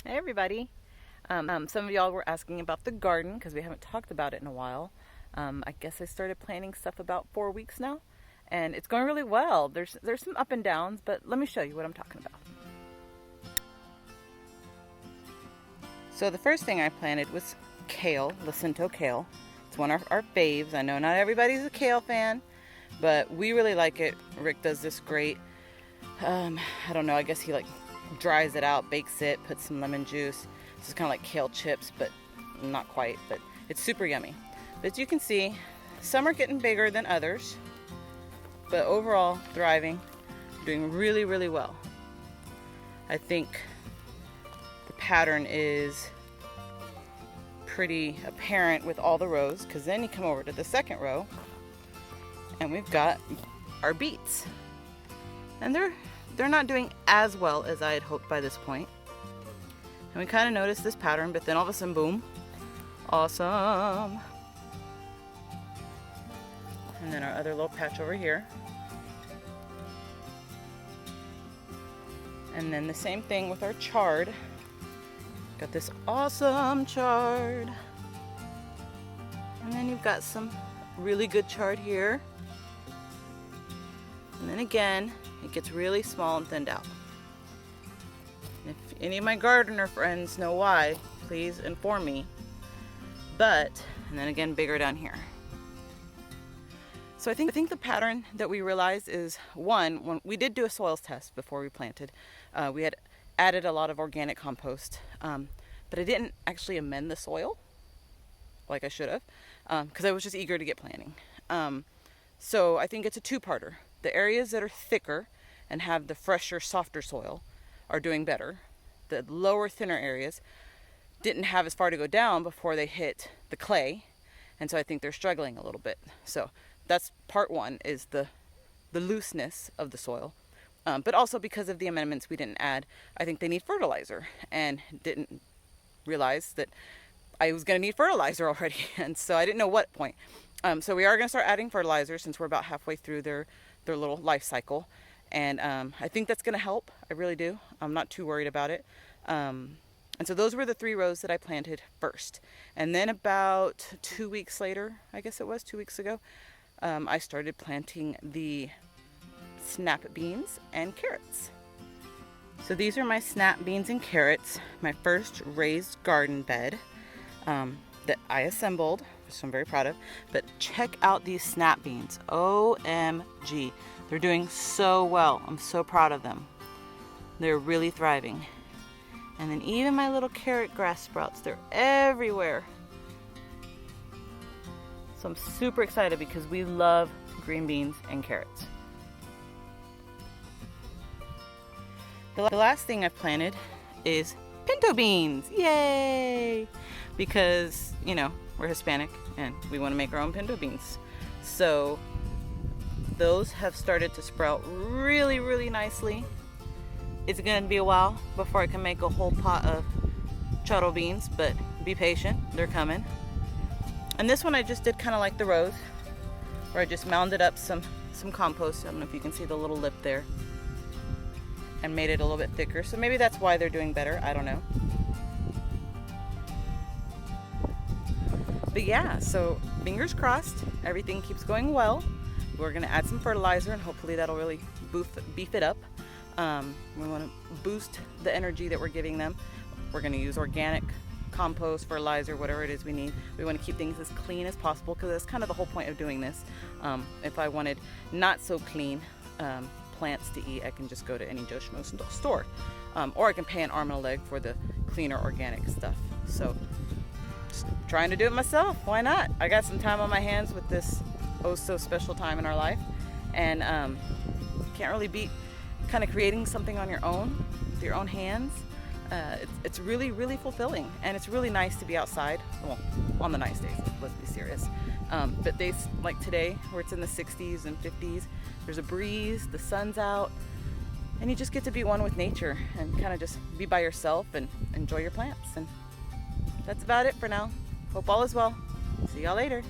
Hey everybody. Some of y'all were asking about the garden because we haven't talked about it in a while. I guess I started planting stuff about 4 weeks now, and it's going really well. There's some up and downs, but let me show you what I'm talking about. So the first thing I planted was kale, Jacinto kale. It's one of our faves. I know not everybody's a kale fan, but we really like it. Rick does this great. I don't know. I guess he dries it out, bakes it, puts some lemon juice. This is kind of like kale chips, but not quite, but it's super yummy. But as you can see, some are getting bigger than others, but overall thriving, doing really, really well. I think the pattern is pretty apparent with all the rows, because then you come over to the second row and we've got our beets. And they're not doing as well as I had hoped by this point. And we kind of noticed this pattern, but then all of a sudden, boom, awesome. And then our other little patch over here. And then the same thing with our chard. Got this awesome chard. And then you've got some really good chard here. And then again, it gets really small and thinned out. If any of my gardener friends know why, please inform me. And then again, bigger down here. So I think the pattern that we realized is, one, when we did do a soils test before we planted, we had added a lot of organic compost, but I didn't actually amend the soil like I should have, because I was just eager to get planting. So I think it's a two-parter. The areas that are thicker and have the fresher, softer soil are doing better. The lower, thinner areas didn't have as far to go down before they hit the clay, and so I think they're struggling a little bit. So that's part one, is the looseness of the soil. But also because of the amendments we didn't add, I think they need fertilizer, and didn't realize that I was going to need fertilizer already, and so I didn't know what point. So we are going to start adding fertilizer since we're about halfway through their little life cycle. And I think that's going to help. I really do. I'm not too worried about it. And so those were the 3 rows that I planted first. And then about 2 weeks later, I guess it was 2 weeks ago, I started planting the snap beans and carrots. So these are my snap beans and carrots, my first raised garden bed that I assembled, which I'm very proud of. But check out these snap beans. OMG. They're doing so well. I'm so proud of them. They're really thriving. And then even my little carrot grass sprouts, they're everywhere. So I'm super excited because we love green beans and carrots. The last thing I've planted is pinto beans. Yay! Because, we're Hispanic and we want to make our own pinto beans. So those have started to sprout really, really nicely. It's going to be a while before I can make a whole pot of charo beans, but be patient, they're coming. And this one I just did kind of like the rose, where I just mounded up some compost. I don't know if you can see the little lip there, and made it a little bit thicker. So maybe that's why they're doing better, I don't know. But yeah, so fingers crossed, everything keeps going well. We're going to add some fertilizer, and hopefully that'll really beef it up. We want to boost the energy that we're giving them. We're going to use organic compost, fertilizer, whatever it is we need. We want to keep things as clean as possible, because that's kind of the whole point of doing this. If I wanted not so clean plants to eat, I can just go to any Joe Schmo store. Or I can pay an arm and a leg for the cleaner organic stuff. So just trying to do it myself. Why not? I got some time on my hands with this so special time in our life, and can't really beat kind of creating something on your own with your own hands. It's really, really fulfilling, and it's really nice to be outside. Well, on the nice days, let's be serious. But days like today, where it's in the 60s and 50s, there's a breeze, the sun's out, and you just get to be one with nature and kind of just be by yourself and enjoy your plants. And that's about it for now. Hope all is well. See y'all later.